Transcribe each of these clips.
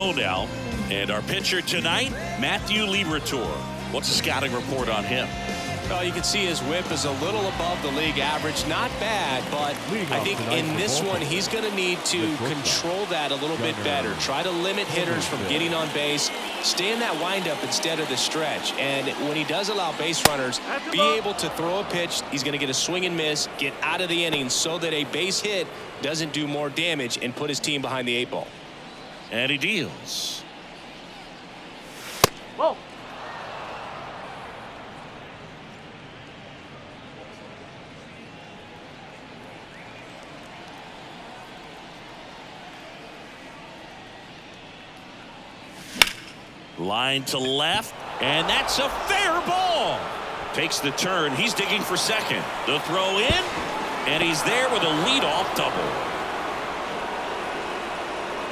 Now, and our pitcher tonight, Matthew Liberatore. What's the scouting report on him? Well, you can see his whip is a little above the league average. Not bad, but I think in this one, he's going to need to control that a little bit better. Try to limit hitters from getting on base. Stay in that windup instead of the stretch. And when he does allow base runners, be able to throw a pitch. He's going to get a swing and miss, get out of the inning so that a base hit doesn't do more damage and put his team behind the 8 ball. And he deals. Whoa. Line to left, and that's a fair ball. Takes the turn. He's digging for second. The throw in, and he's there with a leadoff double.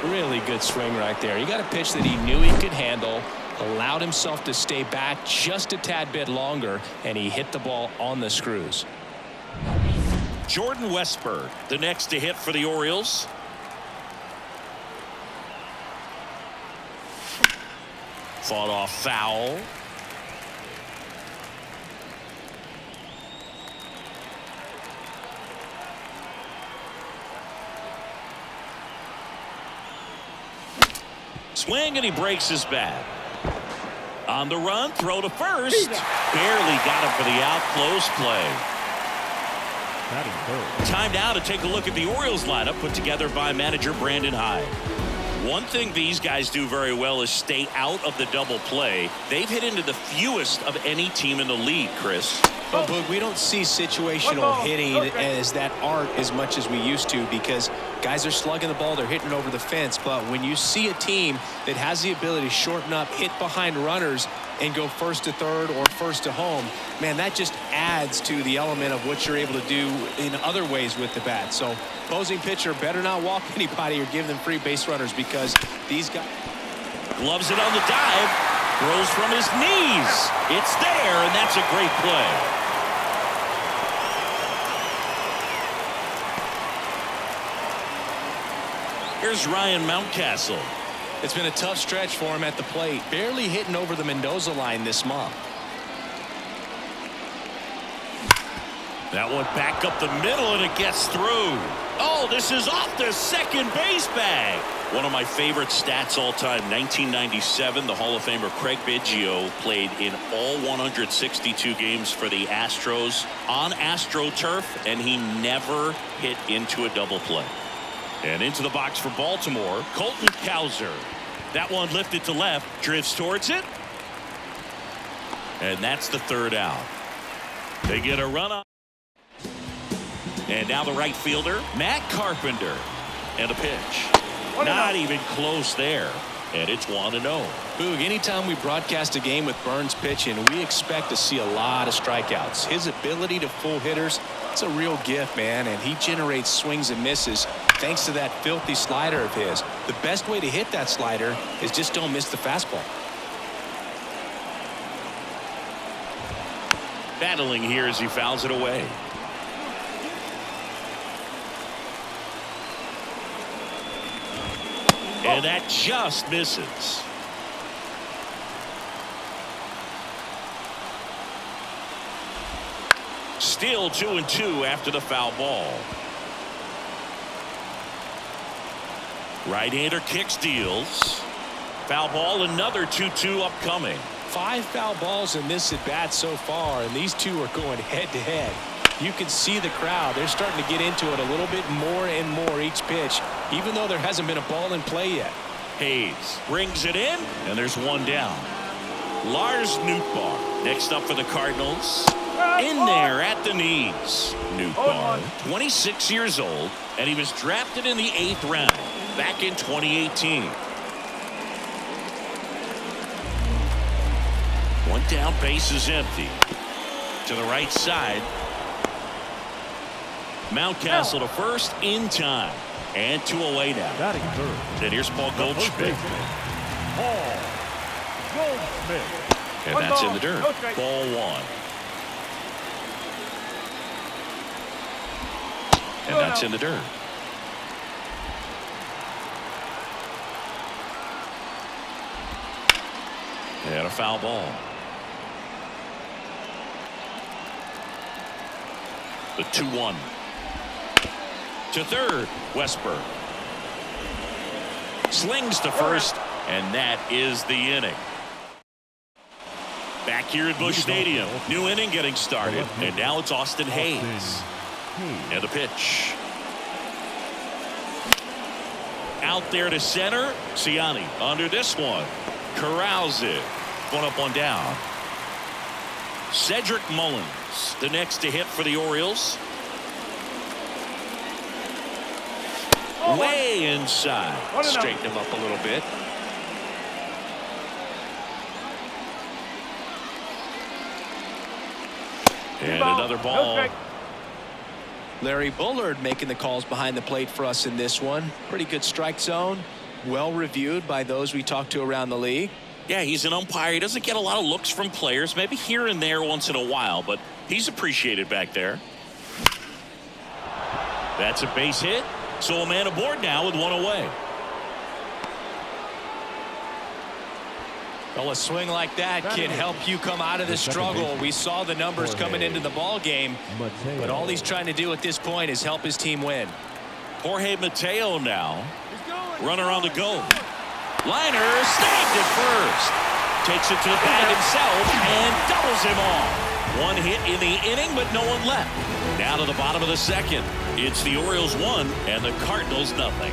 Really good swing right there. He got a pitch that he knew he could handle, allowed himself to stay back just a tad bit longer, and he hit the ball on the screws. Jordan Westburg, the next to hit for the Orioles. Fought off foul. Swing, and he breaks his bat. On the run, throw to first. Barely got him for the out. Close play. Time now to take a look at the Orioles lineup put together by manager Brandon Hyde. One thing these guys do very well is stay out of the double play. They've hit into the fewest of any team in the league, Chris. Well, Boog, we don't see situational hitting as that art as much as we used to because guys are slugging the ball, they're hitting over the fence. But when you see a team that has the ability to shorten up, hit behind runners, and go first to third or first to home, man, that just adds to the element of what you're able to do in other ways with the bat. So opposing pitcher better not walk anybody or give them free base runners because these guys. Gloves it on the dive. Throws from his knees. It's there, and that's a great play. Here's Ryan Mountcastle. It's been a tough stretch for him at the plate. Barely hitting over the Mendoza line this month. That one back up the middle, and it gets through. Oh, this is off the second base bag. One of my favorite stats all time, 1997, the Hall of Famer Craig Biggio played in all 162 games for the Astros on AstroTurf, and he never hit into a double play. And into the box for Baltimore, Colton Cowser. That one lifted to left, drifts towards it. And that's the third out. They get a run up. And now the right fielder, Matt Carpenter. And a pitch. Not even close there. And it's 1-0. Boog, anytime we broadcast a game with Burns pitching, we expect to see a lot of strikeouts. His ability to fool hitters, it's a real gift, man, and he generates swings and misses thanks to that filthy slider of his. The best way to hit that slider is just don't miss the fastball. Battling here as he fouls it away. And that just misses. Still 2-2 after the foul ball. Right-hander kicks, deals. Foul ball, another 2-2 upcoming. 5 foul balls in this at bat so far, and these two are going head to head. You can see the crowd. They're starting to get into it a little bit more and more each pitch, even though there hasn't been a ball in play yet. Hayes brings it in, and there's one down. Lars Nootbaar next up for the Cardinals. In there at the knees. Nootbaar, 26 years old, and he was drafted in the 8th round back in 2018. One down, base is empty. To the right side. Mountcastle to first in time. And 2 away now. Batting third. And here's Paul Goldschmidt. Paul Goldschmidt. And that's in the dirt. Ball 1. And that's in the dirt. a foul ball. The 2-1 to third. Westberg slings to first, and that is the inning. Back here at Busch Stadium, new inning getting started, and now it's Austin Hayes. And the pitch. Out there to center. Ciani under this one. Corrals it. One up, one down. Cedric Mullins, the next to hit for the Orioles. Way inside. Straighten him up a little bit. And another ball. Larry Bullard making the calls behind the plate for us in this one. Pretty good strike zone. Well reviewed by those we talked to around the league. Yeah, he's an umpire. He doesn't get a lot of looks from players, maybe here and there once in a while, but he's appreciated back there. That's a base hit. So a man aboard now with one away. Well, a swing like that can help you come out of the struggle. We saw the numbers coming into the ball game, but all he's trying to do at this point is help his team win. Jorge Mateo now. Runner on the go. Liner snagged at first. Takes it to the bag himself and doubles him off. One hit in the inning, but no one left. Now to the bottom of the second. It's the Orioles 1 and the Cardinals nothing.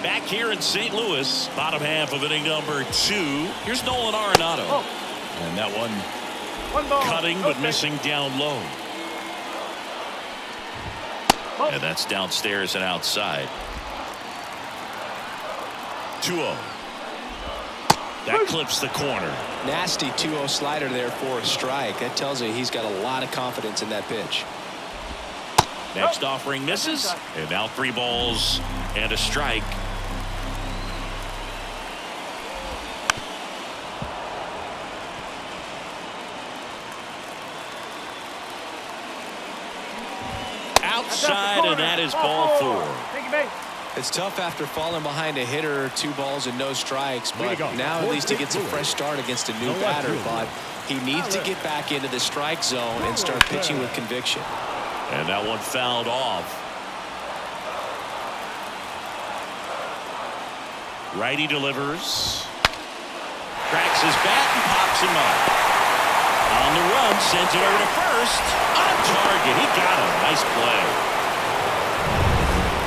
Back here in St. Louis, bottom half of inning number 2. Here's Nolan Arenado. And that one cutting but missing down low. And that's downstairs and outside. 2-0. That clips the corner. Nasty 2-0 slider there for a strike. That tells you he's got a lot of confidence in that pitch. Next offering misses. And now 3 balls and a strike. Outside, and that is ball 4. It's tough after falling behind a hitter, 2 balls and no strikes, but now at least he gets a fresh start against a new batter. But he needs to get back into the strike zone and start pitching with conviction. And that one fouled off. Righty delivers. Cracks his bat and pops him up. On the run, sends it over to first. On target. He got him. Nice play.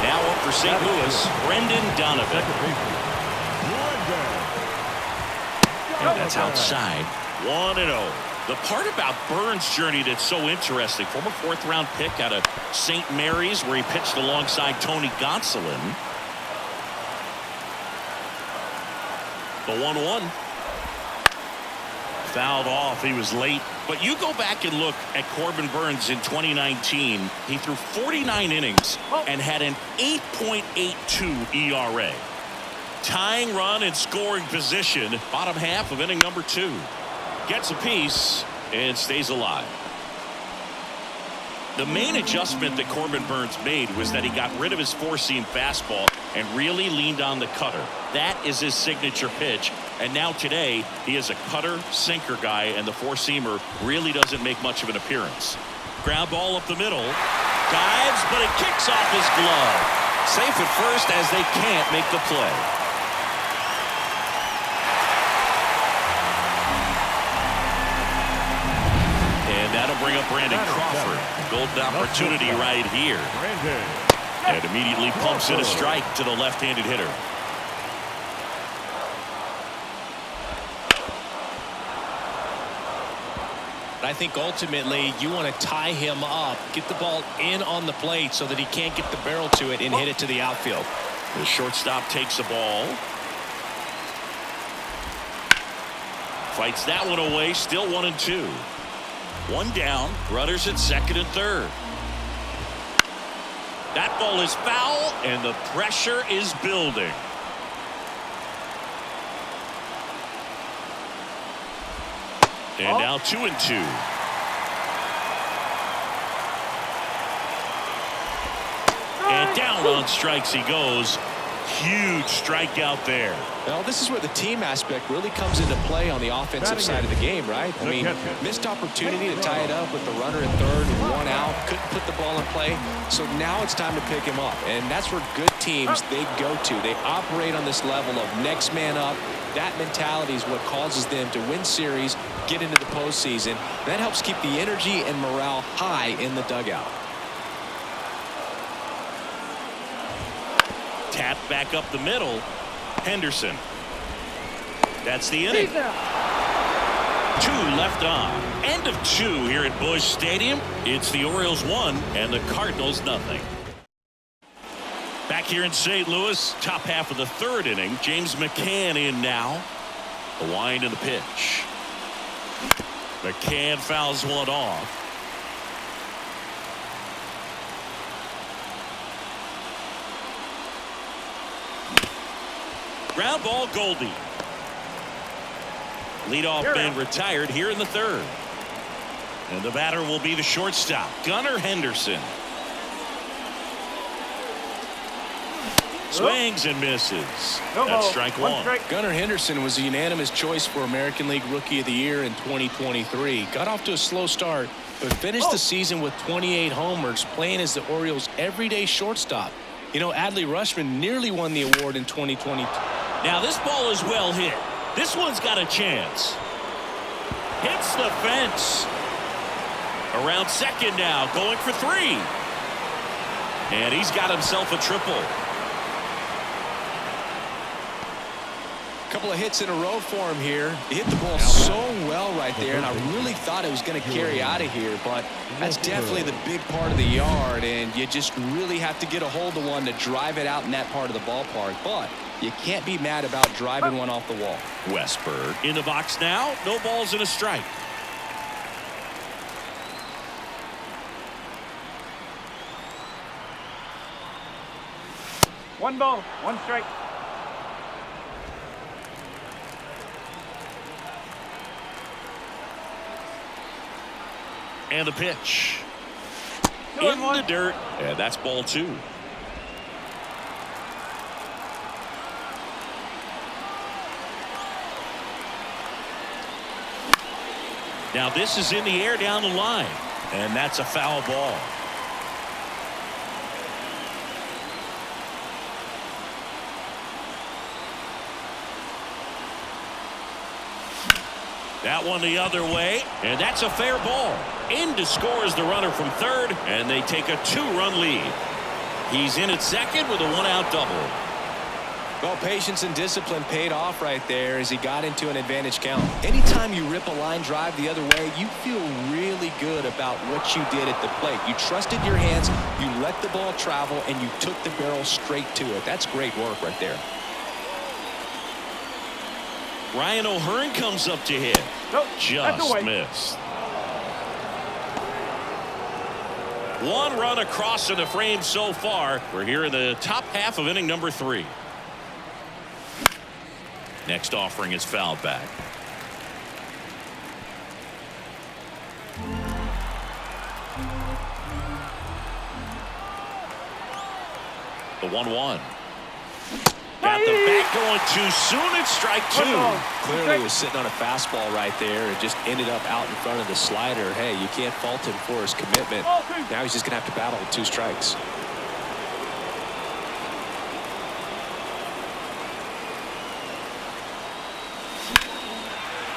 Now up for St. Louis, Brendan Donovan. And that's outside. 1-0. The part about Burns' journey that's so interesting, former 4th-round pick out of St. Mary's, where he pitched alongside Tony Gonsolin. The 1-1. Fouled off. He was late. But you go back and look at Corbin Burns in 2019. He threw 49 innings and had an 8.82 ERA. Tying run and scoring position. Bottom half of inning number 2. Gets a piece and stays alive. The main adjustment that Corbin Burns made was that he got rid of his 4-seam fastball and really leaned on the cutter. That is his signature pitch. And now today, he is a cutter, sinker guy, and the 4-seamer really doesn't make much of an appearance. Ground ball up the middle. Dives, but it kicks off his glove. Safe at first as they can't make the play. And that'll bring up Brandon Crawford. Golden opportunity right here. And immediately pumps in a strike to the left-handed hitter. I think ultimately you want to tie him up, get the ball in on the plate so that he can't get the barrel to it and hit it to the outfield. The shortstop takes the ball. Fights that one away. Still 1-2. 1 down. Runners at second and third. That ball is foul, and the pressure is building. And now 2-2. And down on strikes he goes. Huge strikeout there. Well, this is where the team aspect really comes into play on the offensive side of the game, right? I mean, missed opportunity to tie it up with the runner at third and one out. Couldn't put the ball in play. So now it's time to pick him up. And that's where good teams, they go to. They operate on this level of next man up. That mentality is what causes them to win series, get into the postseason. That helps keep the energy and morale high in the dugout. Tap back up the middle. Henderson. That's the inning. 2 left on. End of 2 here at Busch Stadium. It's the Orioles 1 and the Cardinals nothing. Back here in St. Louis, top half of the 3rd inning. James McCann in now. The wind and the pitch. McCann fouls one off. Ground ball, Goldie. Leadoff man retired here in the 3rd. And the batter will be the shortstop, Gunnar Henderson. Swings and misses. That's strike one. Gunnar Henderson was a unanimous choice for American League Rookie of the Year in 2023. Got off to a slow start, but finished the season with 28 homers, playing as the Orioles' everyday shortstop. You know, Adley Rutschman nearly won the award in 2020. Now this ball is well hit. This one's got a chance. Hits the fence. Around second now, going for 3. And he's got himself a triple. Couple of hits in a row for him here. He hit the ball so well right there, and I really thought it was going to carry out of here, but that's definitely the big part of the yard, and you just really have to get a hold of one to drive it out in that part of the ballpark. But you can't be mad about driving one off the wall. Westberg in the box now. No balls and a strike. One ball, one strike. And the pitch. In the dirt. And that's ball 2. Now this is in the air down the line. And that's a foul ball. That one the other way, and that's a fair ball. In to score is the runner from 3rd, and they take a 2-run lead. He's in at 2nd with a 1-out double. Well, patience and discipline paid off right there as he got into an advantage count. Anytime you rip a line drive the other way, you feel really good about what you did at the plate. You trusted your hands, you let the ball travel, and you took the barrel straight to it. That's great work right there. Ryan O'Hearn comes up to hit. Just missed. 1 run across in the frame so far. We're here in the top half of inning number 3. Next offering is fouled back. The 1-1. Got the bat going too soon. It's strike 2. Clearly was sitting on a fastball right there. It just ended up out in front of the slider. Hey, you can't fault him for his commitment. Now he's just going to have to battle with 2 strikes.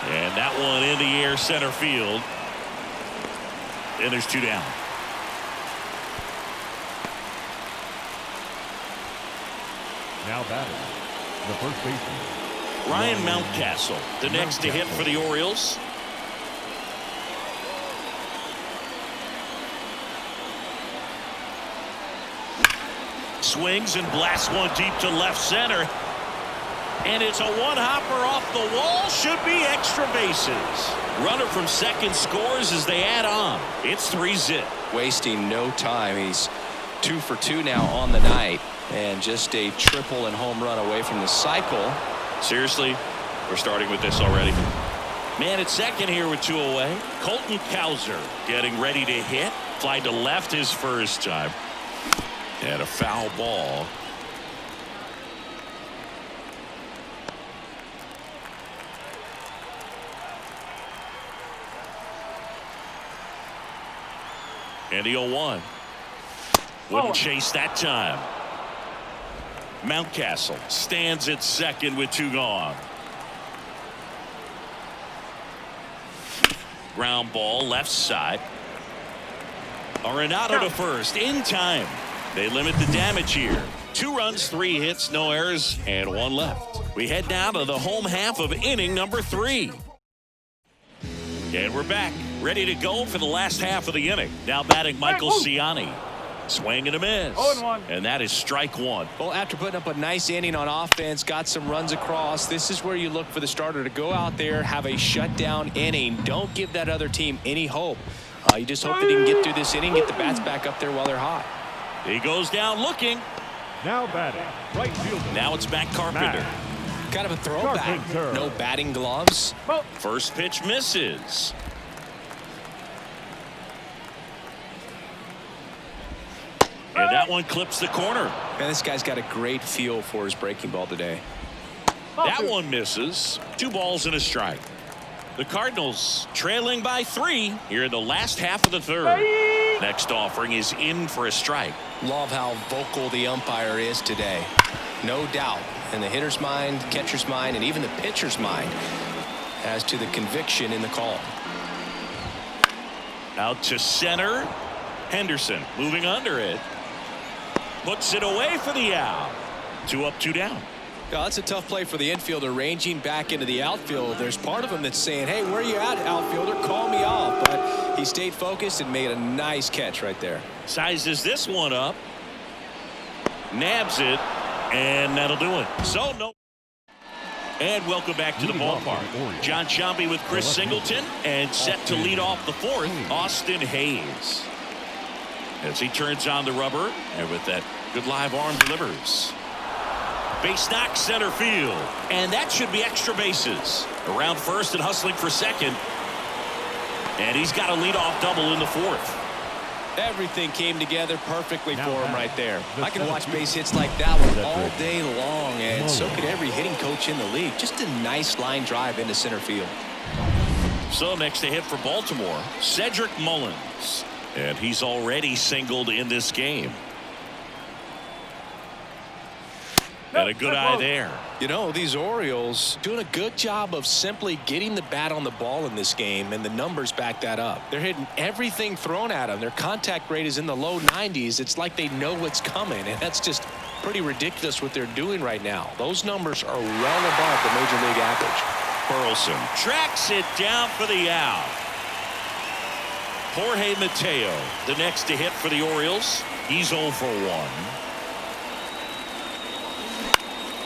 And that one in the air center field. And there's 2 down. Now batting, the first baseman, Ryan Mountcastle, the next to hit for the Orioles. Swings and blasts one deep to left center. And it's a one-hopper off the wall. Should be extra bases. Runner from 2nd scores as they add on. It's 3-zip. Wasting no time. He's 2 for 2 now on the night. And just a triple and home run away from the cycle. Seriously, we're starting with this already. Man at 2nd here with 2 away. Colton Cowser getting ready to hit. Fly to left his first time. And a foul ball. And the 0-1. Wouldn't chase that time. Mountcastle stands at second with 2 gone. Ground ball left side. Arenado to first in time. They limit the damage here. 2 runs, 3 hits, no errors, and 1 left. We head now to the home half of inning number 3. And we're back, ready to go for the last half of the inning. Now batting Michael Ciani. Swing and a miss. 0-1. And that is strike 1. Well, after putting up a nice inning on offense, got some runs across, this is where you look for the starter to go out there, have a shutdown inning. Don't give that other team any hope. You just hope that he can get through this inning, get the bats back up there while they're hot. He goes down looking. Now batting, right fielder. Now it's Matt Carpenter. Kind of a throwback. Carpenter. No batting gloves. First pitch misses. And that one clips the corner. Man, this guy's got a great feel for his breaking ball today. That one misses. 2 balls and a strike. The Cardinals trailing by 3 here in the last half of the 3rd. Next offering is in for a strike. Love how vocal the umpire is today. No doubt in the hitter's mind, catcher's mind, and even the pitcher's mind as to the conviction in the call. Out to center. Henderson moving under it. Puts it away for the out. 2 up, 2 down. Yeah, that's a tough play for the infielder, ranging back into the outfield. There's part of him that's saying, hey, where are you at, outfielder? Call me off. But he stayed focused and made a nice catch right there. Sizes this one up. Nabs it. And that'll do it. So no. And welcome back to the ballpark. John Sciambi with Chris Singleton. And set to lead off the 4th, Austin Hayes. As he turns on the rubber. And with that good live arm delivers. Base knock center field. And that should be extra bases. Around first and hustling for second. And he's got a leadoff double in the 4th. Everything came together perfectly for him right there. I can watch base hits like that one all day long, and so could every hitting coach in the league. Just a nice line drive into center field. So next to hit for Baltimore, Cedric Mullins. And he's already singled in this game. And a good eye there. You know, these Orioles doing a good job of simply getting the bat on the ball in this game, and the numbers back that up. They're hitting everything thrown at them. Their contact rate is in the low 90s. It's like they know what's coming, and that's just pretty ridiculous what they're doing right now. Those numbers are well above the major league average. Burleson tracks it down for the out. Jorge Mateo, the next to hit for the Orioles. He's 0 for 1.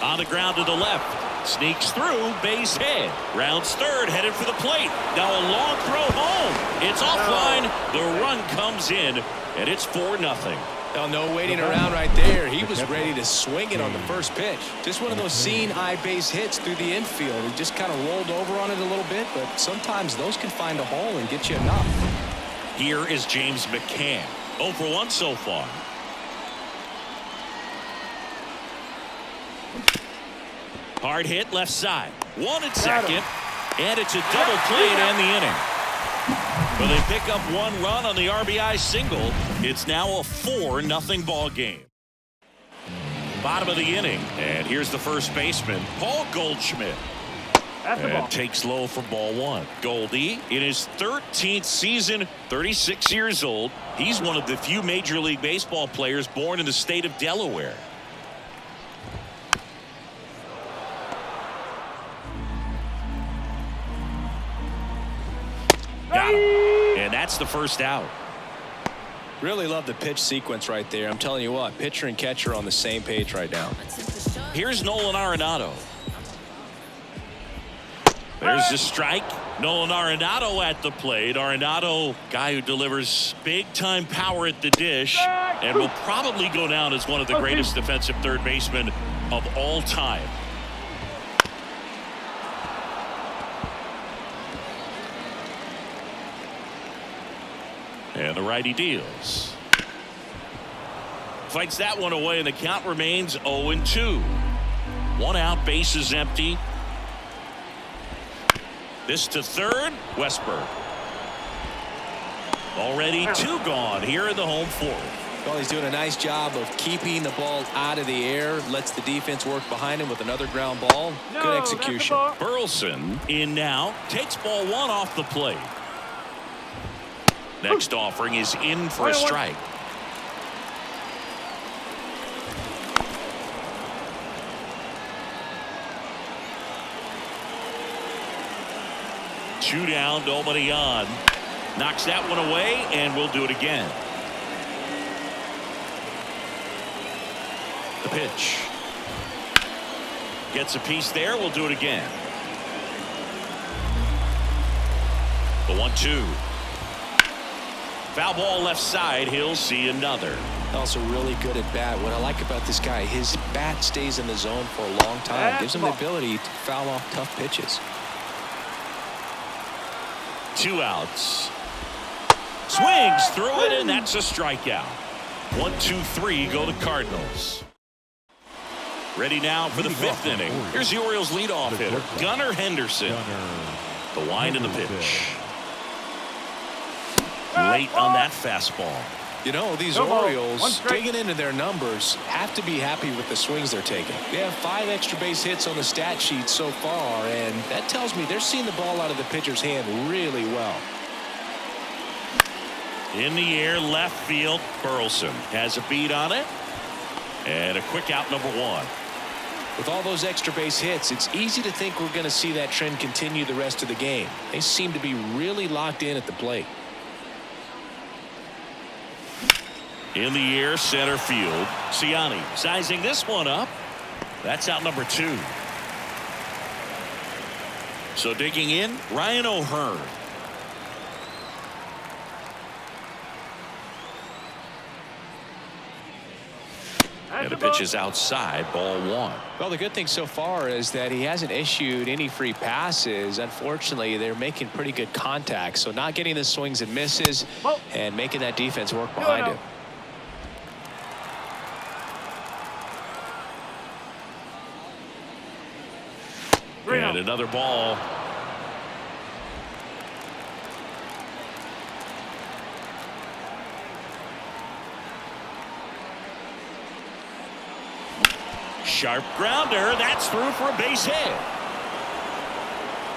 On the ground to the left. Sneaks through, base hit. Rounds third, headed for the plate. Now a long throw home. It's offline. The run comes in, and it's 4-0. Now, no waiting around right there. He was ready to swing it on the first pitch. Just one of those seeing eye base hits through the infield. He just kind of rolled over on it a little bit, but sometimes those can find a hole and get you enough. Here is James McCann. 0 for 1 so far. Hard hit left side. 1 at second. And it's a double play to end the inning. But they pick up 1 run on the RBI single. It's now a 4-0 ball game. Bottom of the inning. And here's the first baseman, Paul Goldschmidt. And takes low for ball 1. Goldie in his 13th season, 36 years old. He's one of the few Major League Baseball players born in the state of Delaware. Got him. And that's the first out. Really love the pitch sequence right there. I'm telling you what, pitcher and catcher on the same page right now. Here's Nolan Arenado. There's the strike. Nolan Arenado at the plate. Arenado, guy who delivers big-time power at the dish and will probably go down as one of the greatest defensive third basemen of all time. And the righty deals. Fights that one away, and the count remains 0-2. 1 out, bases empty. This to third, Westburg. Already 2 gone here in the home fourth. Well, he's doing a nice job of keeping the ball out of the air. Lets the defense work behind him with another ground ball. Good execution. Burleson in now. Takes ball 1 off the plate. Next offering is in for a strike. Two down, nobody on. Knocks that one away, and we'll do it again. The pitch. Gets a piece there. We'll do it again. The 1-2. Foul ball left side. He'll see another. Also really good at bat. What I like about this guy, his bat stays in the zone for a long time. Gives him the ability to foul off tough pitches. 2 outs. Swings through it, and that's a strikeout. 1-2-3 go the Cardinals. Ready now for the 5th inning. Here's the Orioles leadoff hitter, Gunnar Henderson. The wind and the pitch. Late on that fastball. You know, these Orioles, digging into their numbers, have to be happy with the swings they're taking. They have 5 extra base hits on the stat sheet so far, and that tells me they're seeing the ball out of the pitcher's hand really well. In the air, left field. Burleson has a beat on it. And a quick out, number 1. With all those extra base hits, it's easy to think we're going to see that trend continue the rest of the game. They seem to be really locked in at the plate. In the air, center field. Ciani sizing this one up. That's out number 2. So digging in, Ryan O'Hearn. And the pitch is outside, ball 1. Well, the good thing so far is that he hasn't issued any free passes. Unfortunately, they're making pretty good contact, so not getting the swings and misses and making that defense work behind him. And another ball. Sharp grounder. That's through for a base hit.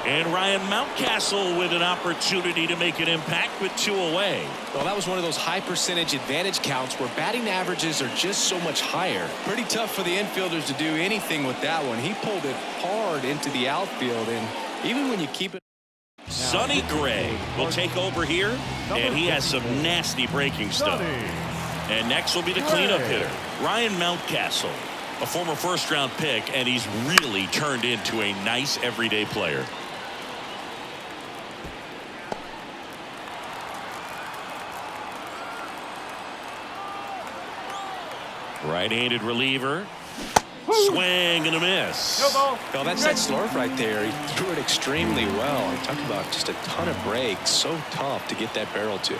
And Ryan Mountcastle with an opportunity to make an impact with 2 away. Well, that was one of those high percentage advantage counts where batting averages are just so much higher. Pretty tough for the infielders to do anything with that one. He pulled it hard into the outfield, and even when you keep it. Sonny Gray will take over here, and he has some nasty breaking stuff. And next will be the cleanup hitter, Ryan Mountcastle, a former first-round pick, and he's really turned into a nice everyday player. Right-handed reliever. Swing and a miss. Well, that's that slurve right there. He threw it extremely well. I talked about just a ton of breaks. So tough to get that barrel to.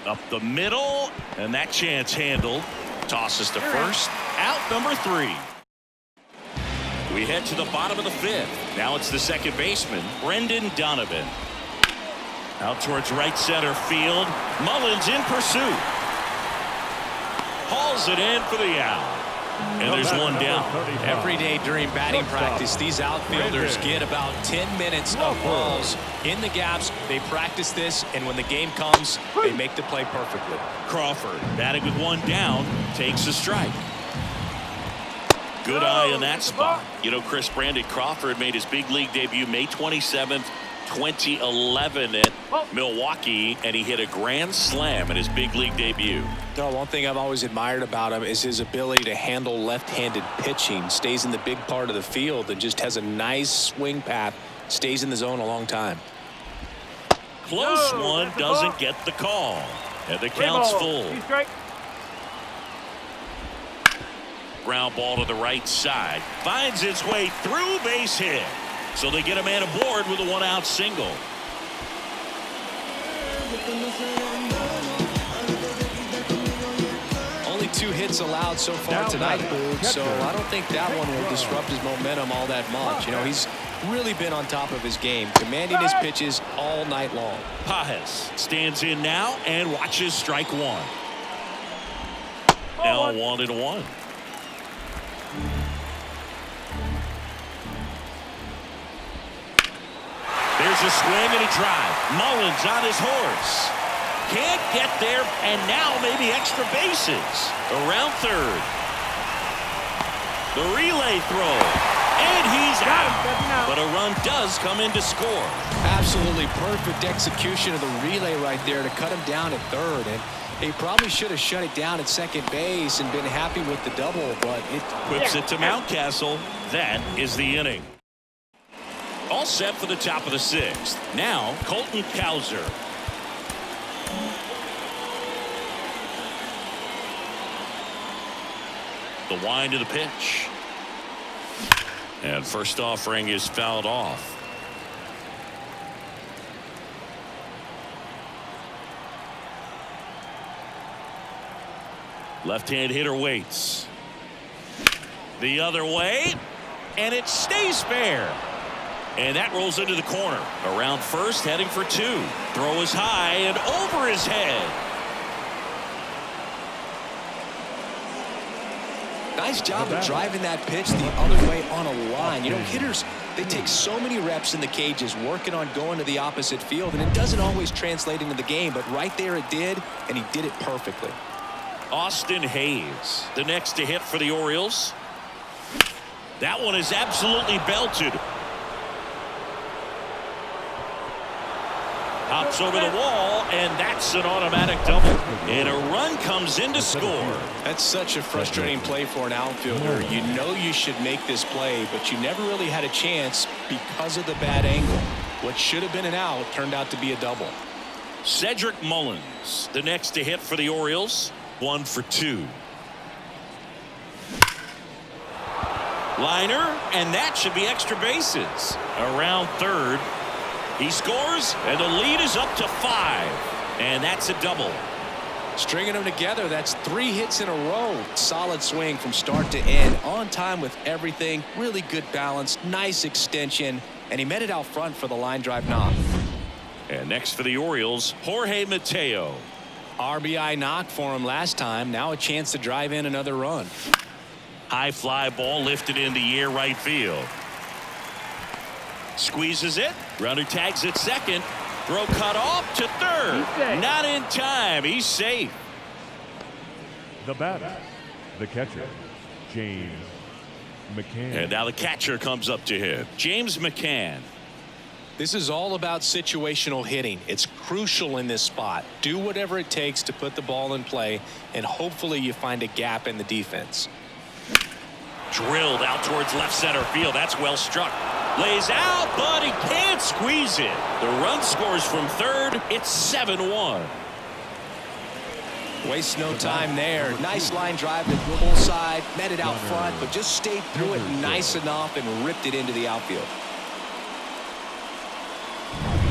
Up the middle, and that chance handled. Tosses to first. Out number 3. We head to the bottom of the 5th. Now it's the second baseman, Brendan Donovan. Out towards right center field. Mullins in pursuit. Hauls it in for the out. And there's one down. Every day during batting practice, these outfielders get about 10 minutes of balls in the gaps. They practice this, and when the game comes, they make the play perfectly. Crawford batting with 1 down, takes a strike. Good eye on that spot. You know, Chris, Brandon Crawford made his big league debut May 27th, 2011 at Milwaukee, and he hit a grand slam in his big league debut. One thing I've always admired about him is his ability to handle left-handed pitching. Stays in the big part of the field and just has a nice swing path. Stays in the zone a long time. Close one, doesn't get the call. And the count's full. Ground ball to the right side. Finds its way through, base hit. So they get a man aboard with a 1-out single. Only 2 hits allowed so far tonight, Boog, so I don't think that one will disrupt his momentum all that much. You know, he's really been on top of his game, commanding his pitches all night long. Pajes stands in now and watches strike one. Now 1-1. There's a swing and a drive. Mullins on his horse. Can't get there, and now maybe extra bases. Around third. The relay throw. And he's out. But a run does come in to score. Absolutely perfect execution of the relay right there to cut him down at third. And he probably should have shut it down at second base and been happy with the double, but it whips it to Mountcastle. That is the inning. All set for the top of the 6th. Now, Colton Cowser. The wind of the pitch. And first offering is fouled off. Left-hand hitter waits. The other way. And it stays fair. And that rolls into the corner. Around first, heading for 2. Throw is high and over his head. Nice job of driving that pitch the other way on a line. You know, hitters, they take so many reps in the cages working on going to the opposite field, and it doesn't always translate into the game, but right there it did, and he did it perfectly. Austin Hayes, the next to hit for the Orioles. That one is absolutely belted. Hops over the wall, and that's an automatic double. And a run comes in to score. That's such a frustrating play for an outfielder. You know you should make this play, but you never really had a chance because of the bad angle. What should have been an out turned out to be a double. Cedric Mullins, the next to hit for the Orioles. 1 for 2. Liner, and that should be extra bases. Around third. He scores, and the lead is up to 5. And that's a double. Stringing them together, that's 3 hits in a row. Solid swing from start to end. On time with everything. Really good balance. Nice extension. And he met it out front for the line drive knock. And next for the Orioles, Jorge Mateo. RBI knock for him last time. Now a chance to drive in another run. High fly ball lifted in the air right field. Squeezes it. Runner tags at second. Throw cut off to third. Not in time. He's safe. The batter, the catcher, James McCann. And now the catcher comes up to hit. James McCann. This is all about situational hitting. It's crucial in this spot. Do whatever it takes to put the ball in play, and hopefully you find a gap in the defense. Drilled out towards left center field. That's well struck. Lays out, but he can't squeeze it. The run scores from third. It's 7-1. Waste no time there. Nice line drive to the pull side. Met it out front, but just stayed through it nice enough and ripped it into the outfield.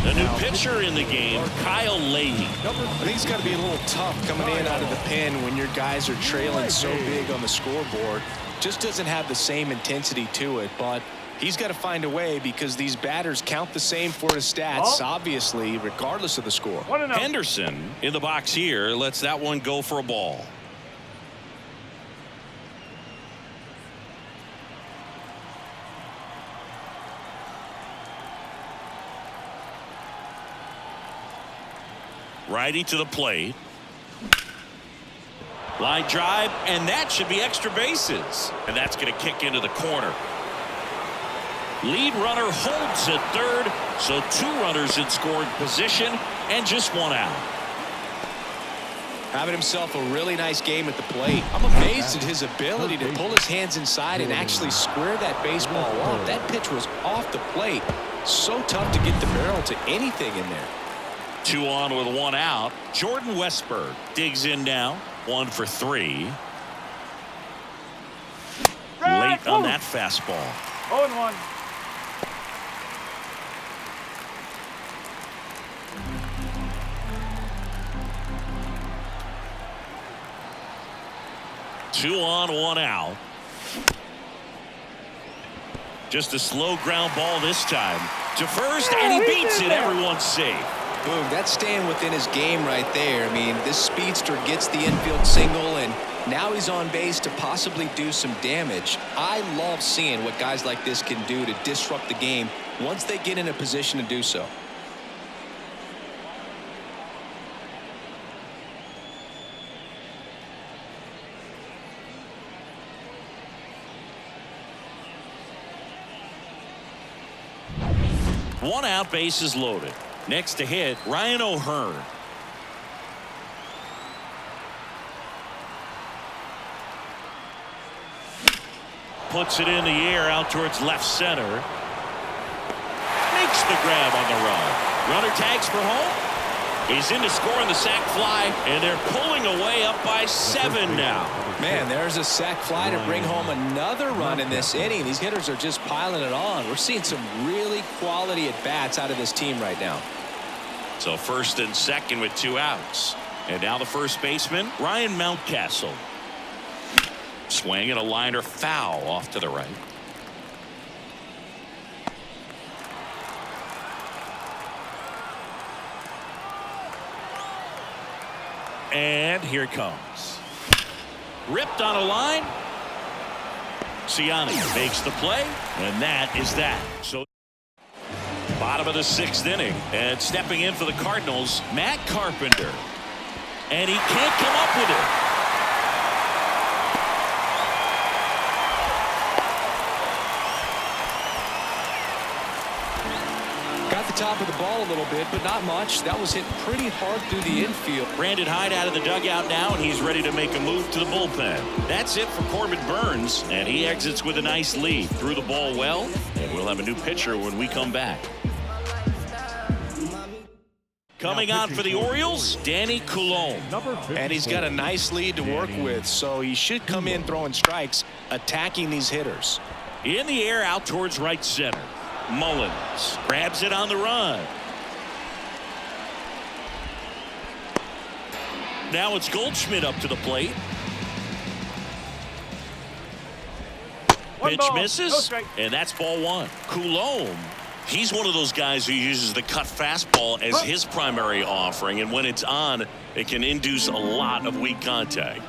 The new pitcher in the game, Kyle Leahy. I think it's got to be a little tough coming in out of the pen when your guys are trailing so big on the scoreboard. Just doesn't have the same intensity to it, but he's got to find a way because these batters count the same for his stats, obviously, regardless of the score. Henderson in the box here lets that one go for a ball. Righty to the plate. Line drive, and that should be extra bases. And that's going to kick into the corner. Lead runner holds at third, so 2 runners in scoring position and just 1 out. Having himself a really nice game at the plate. I'm amazed at his ability to pull his hands inside and actually square that baseball up. That pitch was off the plate. So tough to get the barrel to anything in there. 2 on with 1 out. Jordan Westberg digs in now. 1 for 3. Late on that fastball. 0-1. 2 on, 1 out. Just a slow ground ball this time to first, and he beats it. Everyone's safe. Boom, that's staying within his game right there. I mean, this speedster gets the infield single, and now he's on base to possibly do some damage. I love seeing what guys like this can do to disrupt the game once they get in a position to do so. One out, bases loaded. Next to hit, Ryan O'Hearn. Puts it in the air out towards left center. Makes the grab on the run. Runner tags for home. He's in to score on the sac fly, and they're pulling away up by 7 now. Man, there's a sac fly to bring home another run in this inning. These hitters are just piling it on. We're seeing some really quality at-bats out of this team right now. So first and second with 2 outs. And now the first baseman, Ryan Mountcastle. Swing and a liner foul off to the right. And here it comes. Ripped on a line. Ciani makes the play, and that is that. So bottom of the 6th inning, and stepping in for the Cardinals, Matt Carpenter. And he can't come up with it. Got the top of the ball a little bit, but not much. That was hit pretty hard through the infield. Brandon Hyde out of the dugout now, and he's ready to make a move to the bullpen. That's it for Corbin Burnes, and he exits with a nice lead. Threw the ball well, and we'll have a new pitcher when we come back. Coming on for the Orioles, Danny Coulombe. And he's got a nice lead to work with, so he should come in throwing strikes, attacking these hitters. In the air out towards right center. Mullins grabs it on the run. Now it's Goldschmidt up to the plate. Pitch misses, and that's ball 1. Coulombe, he's one of those guys who uses the cut fastball as his primary offering, and when it's on, it can induce a lot of weak contact.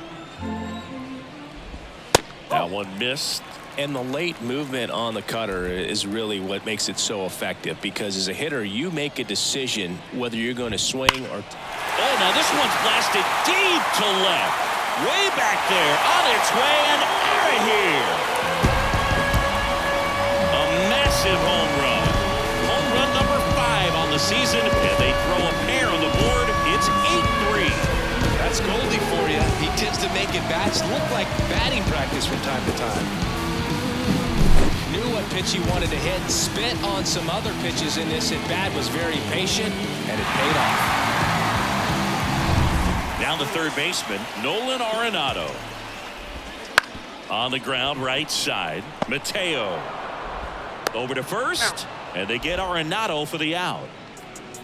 That one missed. And the late movement on the cutter is really what makes it so effective, because as a hitter, you make a decision whether you're going to swing or... Oh, now this one's blasted deep to left. Way back there, on its way and out of here. A massive home run. Home run number 5 on the season, and they throw a pair on the board. It's 8-3. That's Goldie for you. He tends to make at-bats look like batting practice from time to time. Knew what pitch he wanted to hit, spit on some other pitches in this at-bat, was very patient, and it paid off. Down the third baseman, Nolan Arenado. On the ground, right side, Mateo. Over to first, and they get Arenado for the out.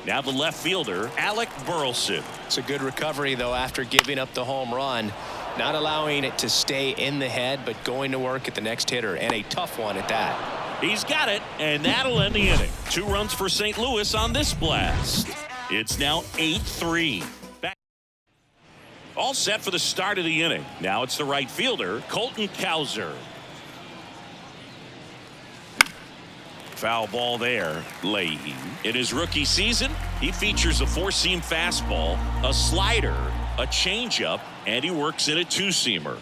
Now the left fielder, Alec Burleson. It's a good recovery, though, after giving up the home run. Not allowing it to stay in the head, but going to work at the next hitter, and a tough one at that. He's got it, and that'll end the inning. 2 runs for St. Louis on this blast. It's now 8-3. Back. All set for the start of the inning. Now it's the right fielder, Colton Cowser. Foul ball there. Leahy. In his rookie season, he features a 4-seam fastball, a slider, a changeup, and he works in a 2-seamer.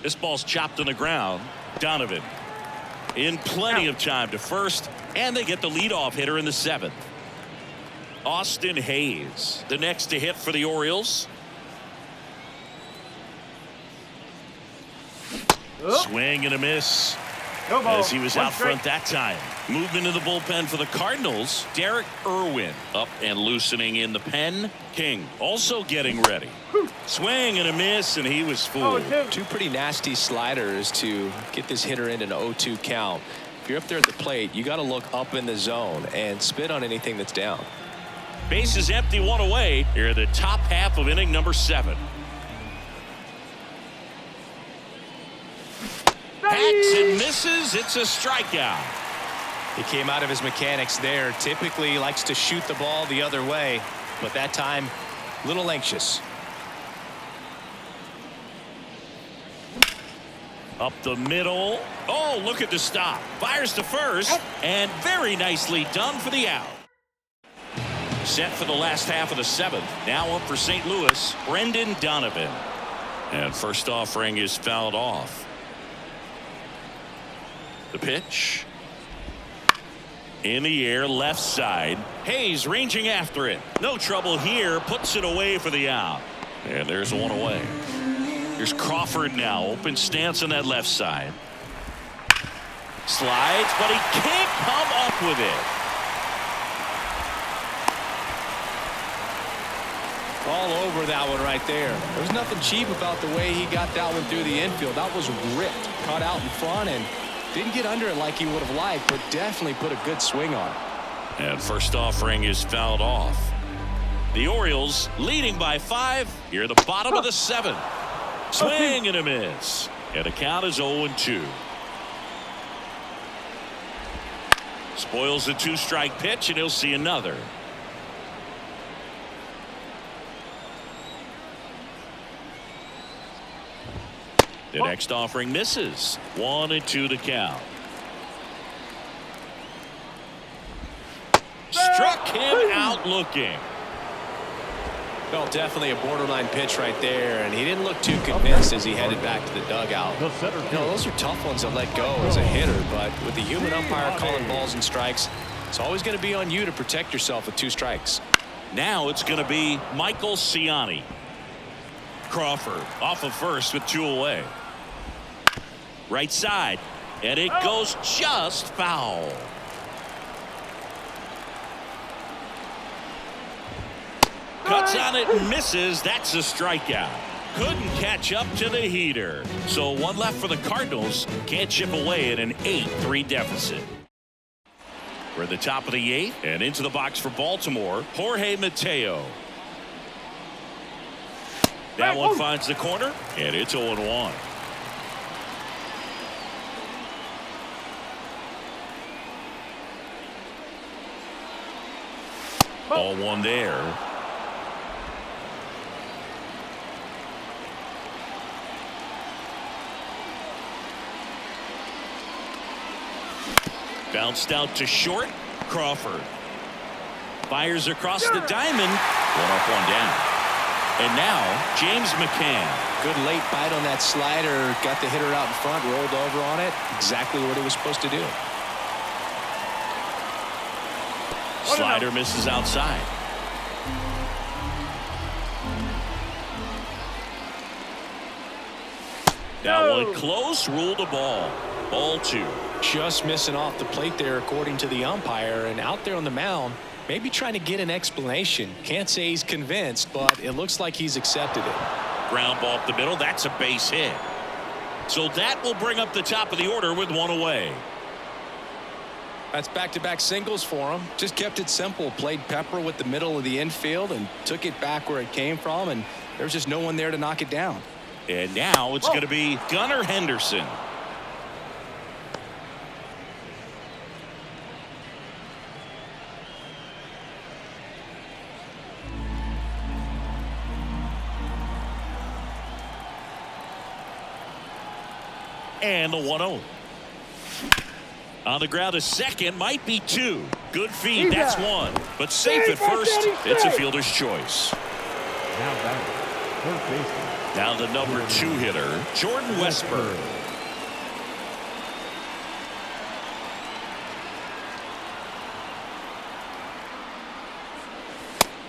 This ball's chopped on the ground. Donovan in plenty of time to first, and they get the leadoff hitter in the 7th. Austin Hayes, the next to hit for the Orioles. Swing and a miss. As he was out front that time. Movement in the bullpen for the Cardinals. Derek Irwin up and loosening in the pen. King also getting ready. Swing and a miss, and he was fooled. 2 pretty nasty sliders to get this hitter in an 0-2 count. If you're up there at the plate, you got to look up in the zone and spit on anything that's down. Base is empty, 1 away. Here in the top half of inning number 7. Hacks and misses. It's a strikeout. He came out of his mechanics there. Typically likes to shoot the ball the other way, but that time a little anxious. Up the middle. Oh, look at the stop. Fires to first, and very nicely done for the out. Set for the last half of the seventh. Now up for St. Louis, Brendan Donovan. And first offering is fouled off. The pitch. In the air, left side. Hayes ranging after it. No trouble here. Puts it away for the out. And there's one away. Here's Crawford now. Open stance on that left side. Slides, but he can't come up with it. All over that one right there. There's nothing cheap about the way he got that one through the infield. That was ripped. Caught out in front and didn't get under it like he would have liked, but definitely put a good swing on it. And first offering is fouled off. The Orioles leading by 5 here at the bottom of the 7th. Swing and a miss. And the count is 0-2. Spoils the 2-strike pitch, and he'll see another. The next offering misses. 1-2 to count. Struck him out looking. Well, definitely a borderline pitch right there, and he didn't look too convinced as he headed back to the dugout. You know, those are tough ones to let go as a hitter, but with the human umpire calling balls and strikes, it's always going to be on you to protect yourself with 2 strikes. Now it's going to be Michael Ciani. Crawford off of first with 2 away. Right side, and it goes just foul. Cuts on it and misses. That's a strikeout. Couldn't catch up to the heater. So 1 left for the Cardinals. Can't chip away at an 8-3 deficit. We're at the top of the 8th, and into the box for Baltimore, Jorge Mateo. That one finds the corner, and it's 0-1. Ball 1 there. Bounced out to short. Crawford fires across the diamond. 1 up, 1 down. And now James McCann. Good late bite on that slider. Got the hitter out in front, rolled over on it. Exactly what he was supposed to do. Slider misses outside. That one close. Ruled a ball. Ball 2. Just missing off the plate there, according to the umpire, and out there on the mound, maybe trying to get an explanation. Can't say he's convinced, but it looks like he's accepted it. Ground ball up the middle. That's a base hit. So that will bring up the top of the order with 1 away. That's back-to-back singles for him. Just kept it simple. Played pepper with the middle of the infield and took it back where it came from, and there's just no one there to knock it down. And now it's going to be Gunnar Henderson. And the 1-0. On the ground to second, might be 2. Good feed, that's 1. But safe at first, it's a fielder's choice. Now batting, third baseman. Now the number 2 hitter, Jordan Westburg.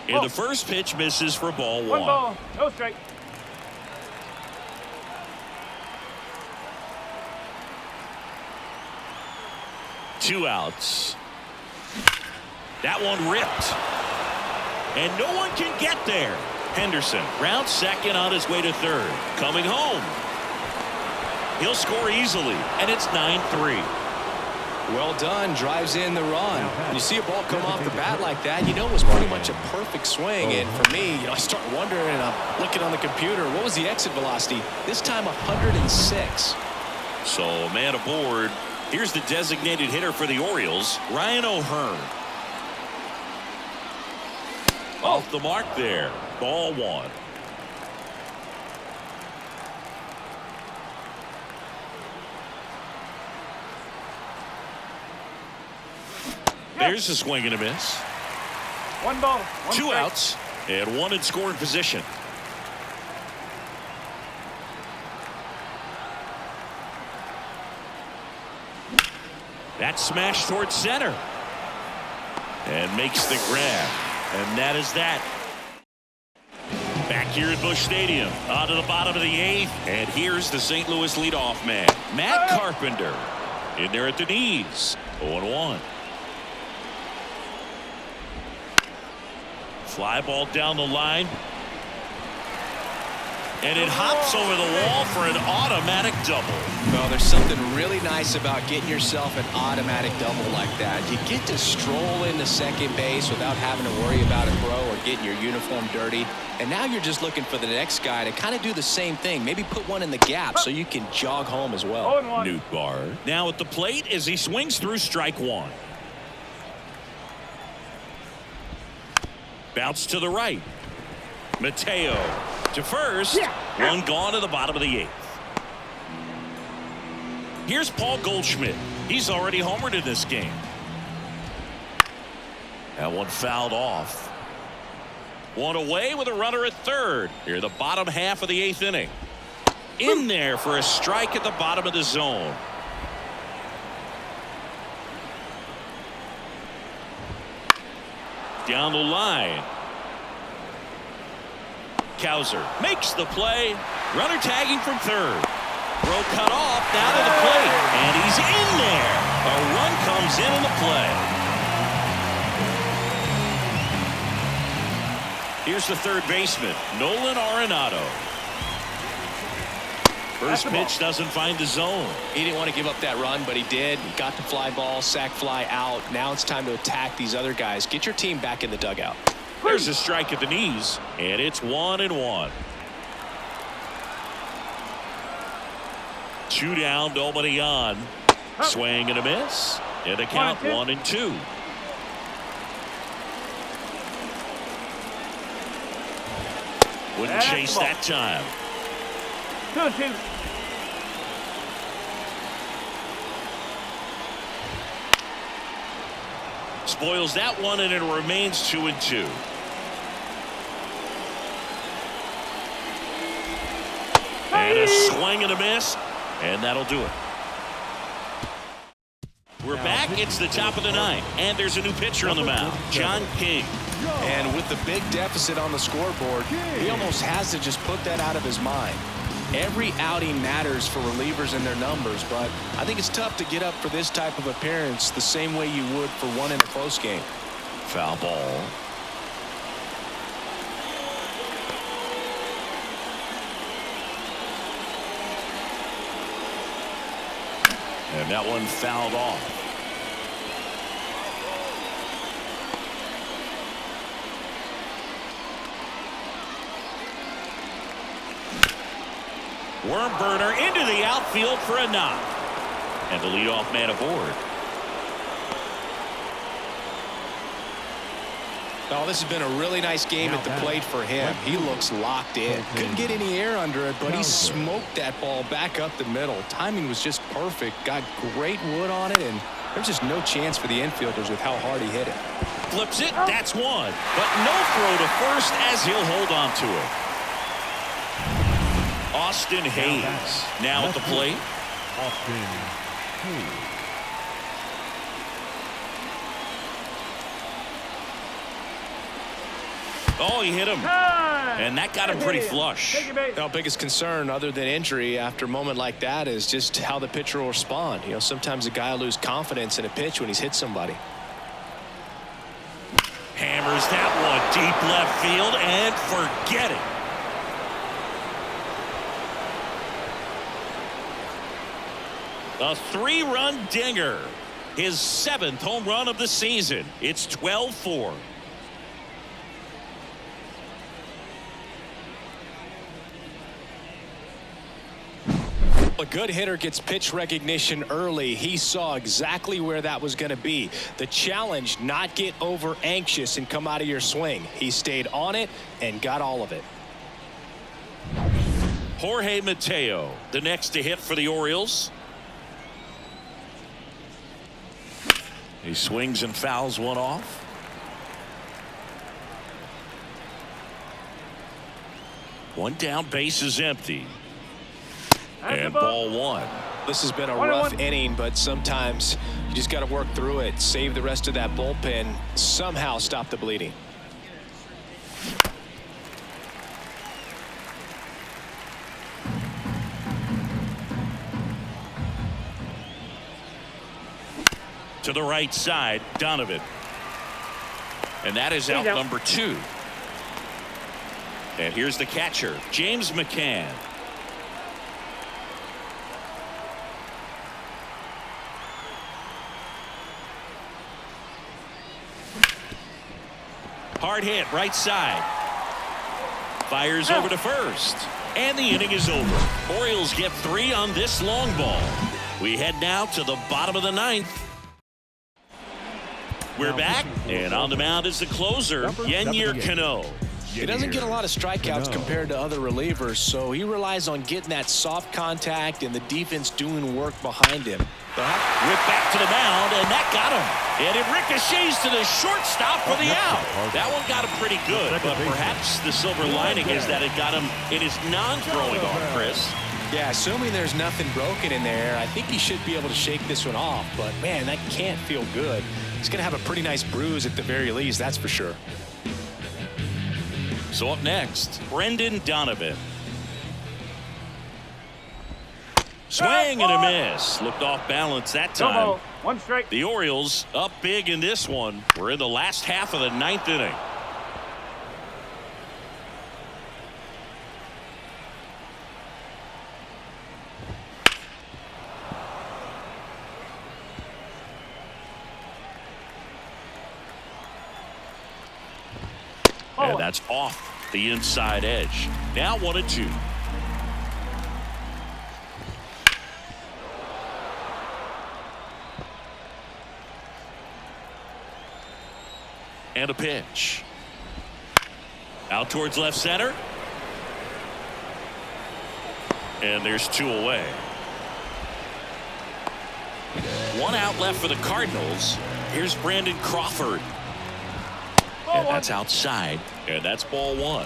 And the first pitch misses for ball 1. 1 ball, no strike. Two outs. That one ripped. And no one can get there. Henderson rounds second on his way to third. Coming home. He'll score easily, and it's 9-3. Well done. Drives in the run. When you see a ball come off the bat like that, you know it was pretty much a perfect swing. And for me, I start wondering, and I'm looking on the computer, what was the exit velocity? This time 106. So a man aboard. Here's the designated hitter for the Orioles, Ryan O'Hearn. Off the mark there. Ball one. There's a swing and a miss. One ball. Two outs and one in scoring position. That smash towards center. And makes the grab. And that is that. Back here at Busch Stadium. On to the bottom of the eighth. And here's the St. Louis leadoff man, Matt Carpenter. In there at the knees. 0-1. Fly ball down the line. And it hops over the wall for an automatic double. Well, there's something really nice about getting yourself an automatic double like that. You get to stroll into second base without having to worry about a throw or getting your uniform dirty. And now you're just looking for the next guy to kind of do the same thing. Maybe put one in the gap so you can jog home as well. Newt Barr now at the plate as he swings through strike one. Bounce to the right. Mateo to first. One gone to the bottom of the eighth. Here's Paul Goldschmidt. He's already homered in this game. That one fouled off. One away with a runner at third. Here the bottom half of the eighth inning. In there for a strike at the bottom of the zone. Down the line. Cowser makes the play. Runner tagging from third. Throw cut off down to the plate. And he's in there. A run comes in the play. Here's the third baseman, Nolan Arenado. First pitch doesn't find the zone. He didn't want to give up that run, but he did. Got the fly ball, sac fly out. Now it's time to attack these other guys. Get your team back in the dugout. There's a strike at the knees, and it's 1-1. Two down, nobody on. Swing and a miss. And the count 1-2. Wouldn't chase that time. 2-2. Spoils that one, and it remains 2-2. And a swing and a miss, and that'll do it. We're back. It's the top of the ninth, and there's a new pitcher on the mound, John King. And with the big deficit on the scoreboard, he almost has to just put that out of his mind. Every outing matters for relievers and their numbers, but I think it's tough to get up for this type of appearance the same way you would for one in a close game. Foul ball. And that one fouled off. Worm burner into the outfield for a knock. And the leadoff man aboard. Oh, this has been a really nice game at the plate for him. He looks locked in. Couldn't get any air under it, but he smoked that ball back up the middle. Timing was just perfect. Got great wood on it, and there's just no chance for the infielders with how hard he hit it. Flips it. That's one. But no throw to first as he'll hold on to it. Austin Hayes now at the plate. Austin Hayes. Oh, he hit him. And that got him pretty flush. Our biggest concern other than injury after a moment like that is just how the pitcher will respond. You know, sometimes a guy will lose confidence in a pitch when he's hit somebody. Hammers that one deep left field and forget it. A three-run dinger. His 7th home run of the season. It's 12-4. A good hitter gets pitch recognition early. He saw exactly where that was going to be. The challenge, not get over anxious and come out of your swing. He stayed on it and got all of it. Jorge Mateo, the next to hit for the Orioles. He swings and fouls one off. One down, base is empty. And ball one. This has been a rough inning, but sometimes you just got to work through it, save the rest of that bullpen, somehow stop the bleeding. To the right side, Donovan. And that is out number 2. And here's the catcher, James McCann. Hard hit, right side. Fires over to first. And the inning is over. Orioles get 3 on this long ball. We head now to the bottom of the 9th. We're back, and on the mound is the closer, Yennier Cano. He doesn't get a lot of strikeouts compared to other relievers, so he relies on getting that soft contact and the defense doing work behind him. Whip back to the mound, and that got him. And it ricochets to the shortstop for the out. That one got him pretty good, but perhaps the silver lining is that it got him in his non-throwing arm, Chris. Yeah, assuming there's nothing broken in there, I think he should be able to shake this one off. But, man, that can't feel good. He's going to have a pretty nice bruise at the very least, that's for sure. So up next, Brendan Donovan. Swing and a miss. Looked off balance that time. 1 strike. The Orioles up big in this one. We're in the last half of the 9th inning. And that's off the inside edge. Now 1-2. And a pitch. Out towards left center. And there's 2 away. 1 out left for the Cardinals. Here's Brandon Crawford. And that's outside. And that's ball 1.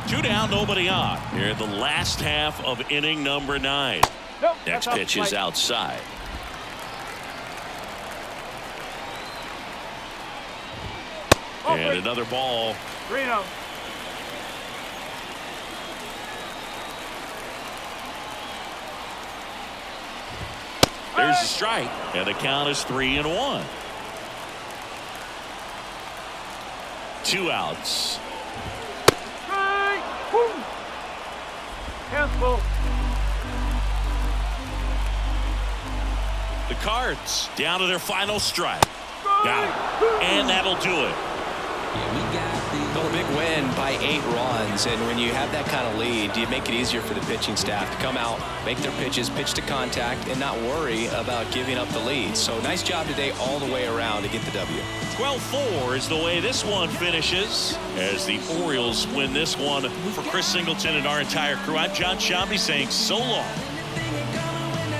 2 down, nobody on. Here in the last half of inning number 9. Next pitch is outside. And another ball. 3-0. There's the strike. And the count is 3-1. 2 outs. Cancel. The Cards down to their final strike. Got it. And that'll do it. Well, a big win by 8 runs, and when you have that kind of lead, you make it easier for the pitching staff to come out, make their pitches, pitch to contact, and not worry about giving up the lead. So nice job today all the way around to get the W. 12-4 is the way this one finishes as the Orioles win this one. For Chris Singleton and our entire crew, I'm John Shambi saying so long.